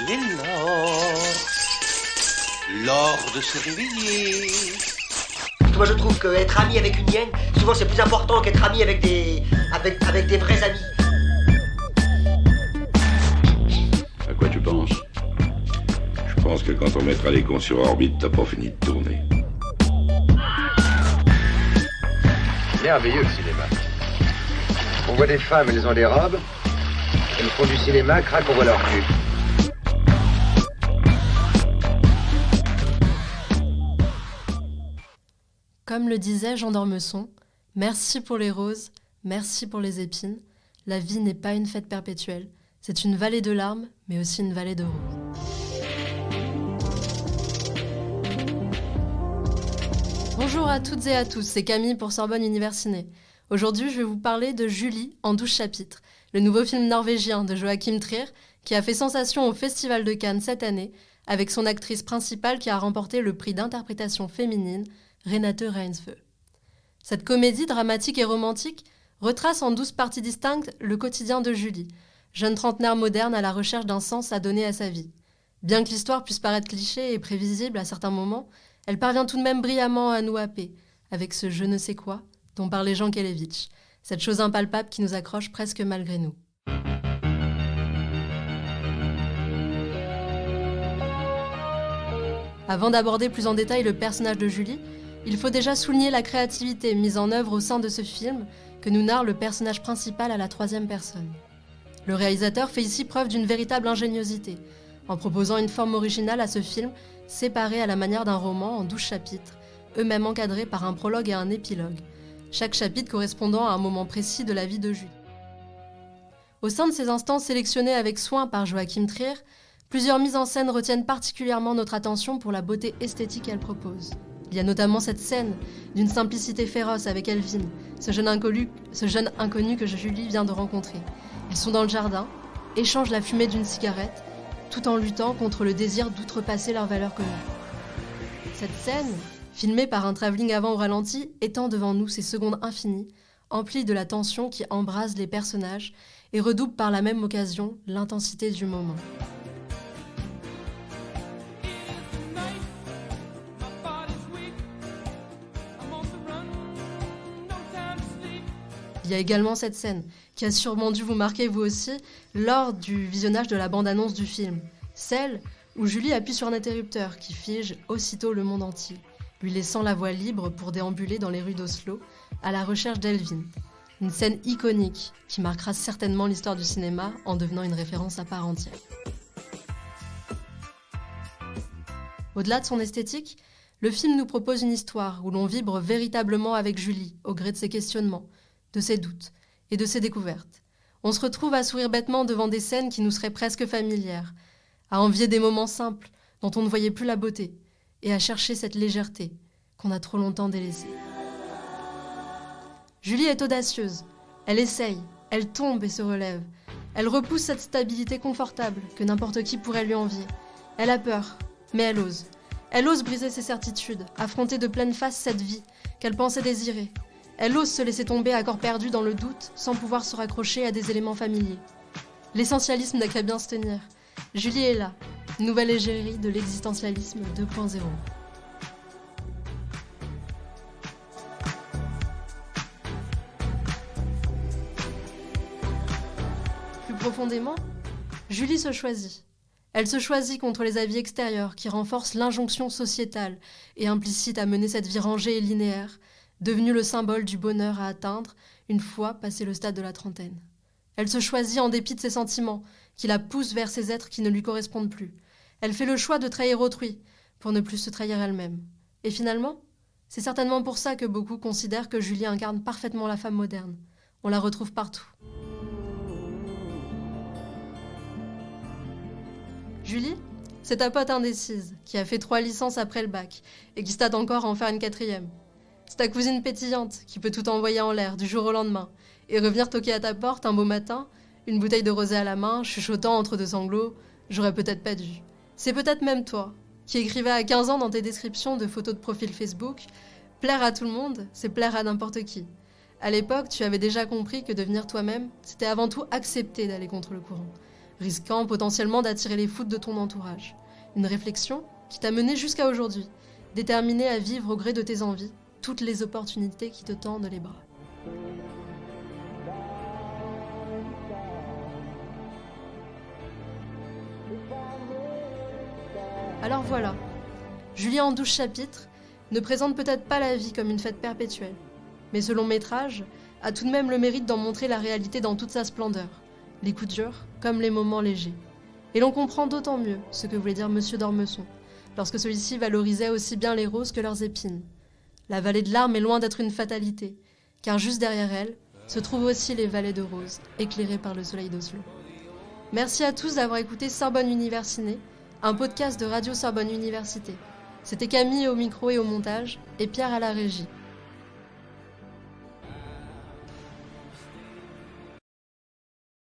Il est l'heure de se réveiller. Moi je trouve qu'être ami avec une hyène, souvent c'est plus important qu'être ami avec des vrais amis. À quoi tu penses? Je pense que quand on mettra les cons sur orbite, t'as pas fini de tourner. Merveilleux le cinéma. On voit des femmes, elles ont des robes. Elles font du cinéma, crac, on voit leur cul. Comme le disait Jean d'Ormesson, merci pour les roses, merci pour les épines. La vie n'est pas une fête perpétuelle. C'est une vallée de larmes, mais aussi une vallée de roses. Bonjour à toutes et à tous, c'est Camille pour Sorbonne Univers Ciné. Aujourd'hui, je vais vous parler de Julie en 12 chapitres, le nouveau film norvégien de Joachim Trier qui a fait sensation au Festival de Cannes cette année avec son actrice principale qui a remporté le prix d'interprétation féminine, Renate Reinsve. Cette comédie dramatique et romantique retrace en 12 parties distinctes le quotidien de Julie, jeune trentenaire moderne à la recherche d'un sens à donner à sa vie. Bien que l'histoire puisse paraître cliché et prévisible à certains moments, elle parvient tout de même brillamment à nous happer, avec ce je ne sais quoi dont parlait Jean Kelevitch, cette chose impalpable qui nous accroche presque malgré nous. Avant d'aborder plus en détail le personnage de Julie, il faut déjà souligner la créativité mise en œuvre au sein de ce film que nous narre le personnage principal à la troisième personne. Le réalisateur fait ici preuve d'une véritable ingéniosité, en proposant une forme originale à ce film séparé à la manière d'un roman en 12 chapitres, eux-mêmes encadrés par un prologue et un épilogue, chaque chapitre correspondant à un moment précis de la vie de Julie. Au sein de ces instants sélectionnés avec soin par Joachim Trier, plusieurs mises en scène retiennent particulièrement notre attention pour la beauté esthétique qu'elle propose. Il y a notamment cette scène d'une simplicité féroce avec Elvin, ce jeune inconnu que Julie vient de rencontrer. Ils sont dans le jardin, échangent la fumée d'une cigarette, tout en luttant contre le désir d'outrepasser leurs valeurs communes. Cette scène, filmée par un travelling avant au ralenti, étend devant nous ces secondes infinies, emplies de la tension qui embrase les personnages et redouble par la même occasion l'intensité du moment. Il y a également cette scène, qui a sûrement dû vous marquer vous aussi, lors du visionnage de la bande-annonce du film. Celle où Julie appuie sur un interrupteur qui fige aussitôt le monde entier, lui laissant la voie libre pour déambuler dans les rues d'Oslo, à la recherche d'Elvin. Une scène iconique qui marquera certainement l'histoire du cinéma en devenant une référence à part entière. Au-delà de son esthétique, le film nous propose une histoire où l'on vibre véritablement avec Julie, au gré de ses questionnements, de ses doutes et de ses découvertes. On se retrouve à sourire bêtement devant des scènes qui nous seraient presque familières, à envier des moments simples dont on ne voyait plus la beauté, et à chercher cette légèreté qu'on a trop longtemps délaissée. Julie est audacieuse, elle essaye, elle tombe et se relève, elle repousse cette stabilité confortable que n'importe qui pourrait lui envier. Elle a peur, mais elle ose. Elle ose briser ses certitudes, affronter de pleine face cette vie qu'elle pensait désirer. Elle ose se laisser tomber à corps perdu dans le doute sans pouvoir se raccrocher à des éléments familiers. L'essentialisme n'a qu'à bien se tenir. Julie est là, nouvelle égérie de l'existentialisme 2.0. Plus profondément, Julie se choisit. Elle se choisit contre les avis extérieurs qui renforcent l'injonction sociétale et implicite à mener cette vie rangée et linéaire, devenue le symbole du bonheur à atteindre une fois passé le stade de la trentaine. Elle se choisit en dépit de ses sentiments, qui la poussent vers ces êtres qui ne lui correspondent plus. Elle fait le choix de trahir autrui, pour ne plus se trahir elle-même. Et finalement, c'est certainement pour ça que beaucoup considèrent que Julie incarne parfaitement la femme moderne. On la retrouve partout. Julie, c'est ta pote indécise, qui a fait 3 licences après le bac, et qui se tâte encore à en faire une 4e. C'est ta cousine pétillante qui peut tout envoyer en l'air du jour au lendemain et revenir toquer à ta porte un beau matin, une bouteille de rosé à la main, chuchotant entre 2 sanglots « J'aurais peut-être pas dû ». C'est peut-être même toi qui écrivais à 15 ans dans tes descriptions de photos de profil Facebook « Plaire à tout le monde, c'est plaire à n'importe qui ». À l'époque, tu avais déjà compris que devenir toi-même, c'était avant tout accepter d'aller contre le courant. risquant potentiellement d'attirer les foudres de ton entourage. Une réflexion qui t'a mené jusqu'à aujourd'hui, déterminée à vivre au gré de tes envies, toutes les opportunités qui te tendent les bras. Alors voilà, Julie en 12 chapitres ne présente peut-être pas la vie comme une fête perpétuelle, mais ce long métrage a tout de même le mérite d'en montrer la réalité dans toute sa splendeur, les coups durs comme les moments légers. Et l'on comprend d'autant mieux ce que voulait dire Monsieur d'Ormesson, lorsque celui-ci valorisait aussi bien les roses que leurs épines. La vallée de larmes est loin d'être une fatalité, car juste derrière elle se trouvent aussi les vallées de roses, éclairées par le soleil d'Oslo. Merci à tous d'avoir écouté Sorbonne Universiné, un podcast de Radio Sorbonne Université. C'était Camille au micro et au montage, et Pierre à la régie.